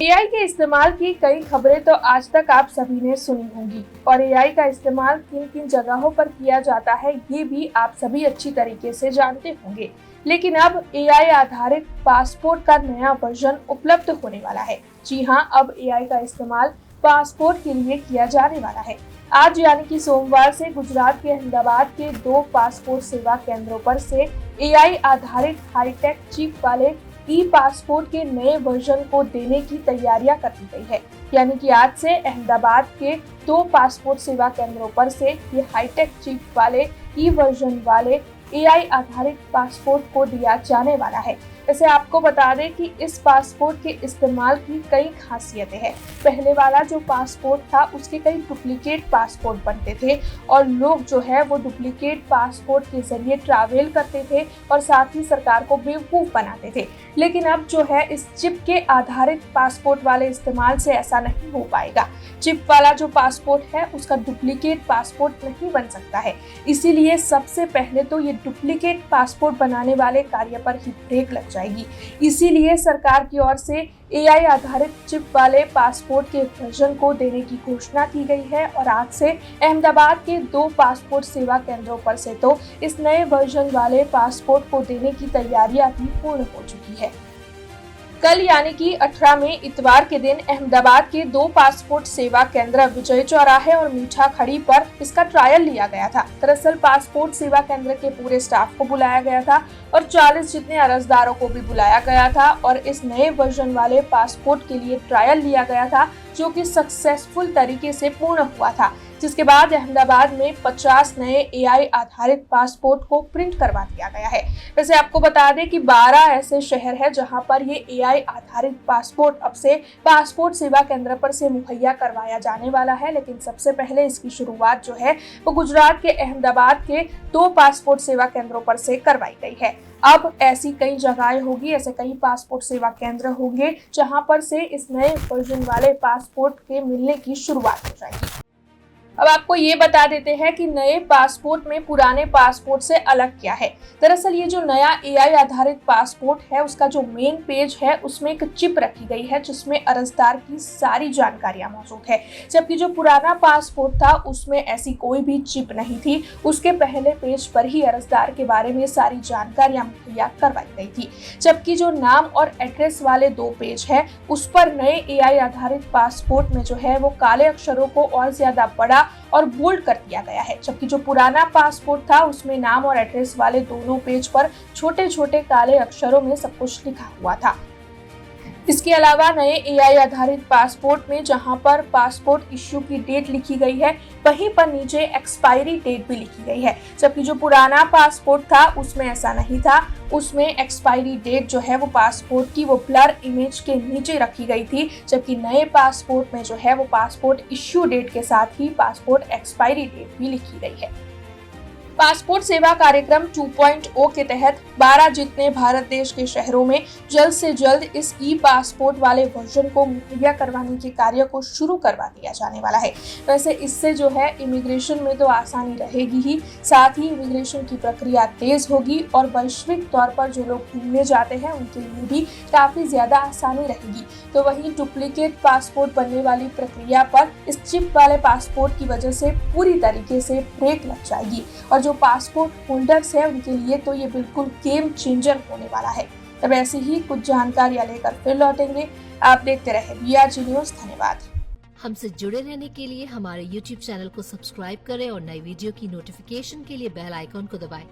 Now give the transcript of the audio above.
AI के इस्तेमाल की कई खबरें तो आज तक आप सभी ने सुनी होंगी और एआई का इस्तेमाल किन किन जगहों पर किया जाता है ये भी आप सभी अच्छी तरीके से जानते होंगे। लेकिन अब एआई आधारित पासपोर्ट का नया वर्जन उपलब्ध होने वाला है। जी हाँ, अब एआई का इस्तेमाल पासपोर्ट के लिए किया जाने वाला है। आज यानी कि सोमवार से गुजरात के अहमदाबाद के 2 पासपोर्ट सेवा केंद्रों पर से एआई आधारित हाईटेक चिप वाले ई पासपोर्ट के नए वर्जन को देने की तैयारियां कर दी गई है। यानी कि आज से अहमदाबाद के 2 पासपोर्ट सेवा केंद्रों पर से ये हाईटेक चिप वाले ई वर्जन वाले एआई आधारित पासपोर्ट को दिया जाने वाला है। वैसे आपको बता दें कि इस पासपोर्ट के इस्तेमाल की कई खासियतें हैं। पहले वाला जो पासपोर्ट था उसके कई डुप्लीकेट पासपोर्ट बनते थे और लोग जो है वो डुप्लीकेट पासपोर्ट के जरिए ट्रैवल करते थे और साथ ही सरकार को बेवकूफ बनाते थे। लेकिन अब जो है इस चिप के आधारित पासपोर्ट वाले इस्तेमाल से ऐसा नहीं हो पाएगा। चिप वाला जो पासपोर्ट है उसका डुप्लीकेट पासपोर्ट नहीं बन सकता है। इसीलिए सबसे पहले तो ये डुप्लीकेट पासपोर्ट बनाने वाले कार्य पर ही ब्रेक लग जाएगी। इसीलिए सरकार की ओर से एआई आधारित चिप वाले पासपोर्ट के वर्जन को देने की घोषणा की गई है और आज से अहमदाबाद के 2 पासपोर्ट सेवा केंद्रों पर से तो इस नए वर्जन वाले पासपोर्ट को देने की तैयारियां भी पूर्ण हो चुकी है। कल यानी कि 18 में इतवार के दिन अहमदाबाद के 2 पासपोर्ट सेवा केंद्र विजय चौराहे और मीठा खड़ी पर इसका ट्रायल लिया गया था। दरअसल पासपोर्ट सेवा केंद्र के पूरे स्टाफ को बुलाया गया था और 40 जितने अर्जदारों को भी बुलाया गया था और इस नए वर्जन वाले पासपोर्ट के लिए ट्रायल लिया गया था, जो कि सक्सेसफुल तरीके से पूर्ण हुआ था। जिसके बाद अहमदाबाद में 50 नए एआई आधारित पासपोर्ट को प्रिंट करवा दिया गया है। वैसे आपको बता दें कि 12 ऐसे शहर हैं जहां पर ये एआई आधारित पासपोर्ट अब से पासपोर्ट सेवा केंद्र पर से मुहैया करवाया जाने वाला है। लेकिन सबसे पहले इसकी शुरुआत जो है वो गुजरात के अहमदाबाद के 2 पासपोर्ट सेवा केंद्रों पर से करवाई गई है। अब ऐसी कई जगहें होगी, ऐसे कई पासपोर्ट सेवा केंद्र होंगे जहां पर से इस नए वर्जन वाले पासपोर्ट के मिलने की शुरुआत हो जाएगी। अब आपको ये बता देते हैं कि नए पासपोर्ट में पुराने पासपोर्ट से अलग क्या है। दरअसल ये जो नया एआई आधारित पासपोर्ट है उसका जो मेन पेज है उसमें एक चिप रखी गई है जिसमें अर्जदार की सारी जानकारियां मौजूद है। जबकि जो पुराना पासपोर्ट था उसमें ऐसी कोई भी चिप नहीं थी। उसके पहले पेज पर ही अर्जदार के बारे में सारी जानकारियां मुहैया करवाई गई थी। जबकि जो नाम और एड्रेस वाले 2 पेज है उस पर नए एआई आधारित पासपोर्ट में जो है वो काले अक्षरों को और ज्यादा बड़ा और बोल्ड कर दिया गया है। जबकि जो पुराना पासपोर्ट था उसमें नाम और एड्रेस वाले दोनों पेज पर छोटे छोटे काले अक्षरों में सब कुछ लिखा हुआ था। इसके अलावा नए एआई आधारित पासपोर्ट में जहां पर पासपोर्ट इश्यू की डेट लिखी गई है वहीं पर नीचे एक्सपायरी डेट भी लिखी गई है। जबकि जो पुराना पासपोर्ट था उसमें ऐसा नहीं था। उसमें एक्सपायरी डेट जो है वो पासपोर्ट की वो ब्लर इमेज के नीचे रखी गई थी। जबकि नए पासपोर्ट में जो है वो पासपोर्ट इश्यू डेट के साथ ही पासपोर्ट एक्सपायरी डेट भी लिखी गई है। पासपोर्ट सेवा कार्यक्रम 2.0 के तहत 12 जितने भारत देश के शहरों में जल्द से जल्द इस ई पासपोर्ट वाले वर्जन को मुहैया करवाने के कार्य को शुरू करवा दिया जाने वाला है। वैसे इससे जो है इमिग्रेशन में तो आसानी रहेगी ही, साथ ही इमिग्रेशन की प्रक्रिया तेज होगी और वैश्विक तौर पर जो लोग घूमने जाते हैं उनके लिए भी काफी ज्यादा आसानी रहेगी। तो वहीं डुप्लीकेट पासपोर्ट बनने वाली प्रक्रिया पर इस चिप वाले पासपोर्ट की वजह से पूरी तरीके से ब्रेक लग जाएगी और जो पासपोर्ट होल्डर्स है उनके लिए तो ये बिल्कुल गेम चेंजर होने वाला है। तब ऐसे ही कुछ जानकारियां लेकर फिर लौटेंगे। आप देखते रहे BRG न्यूज़। धन्यवाद। हमसे जुड़े रहने के लिए हमारे YouTube चैनल को सब्सक्राइब करें और नई वीडियो की नोटिफिकेशन के लिए बेल आइकॉन को दबाएं।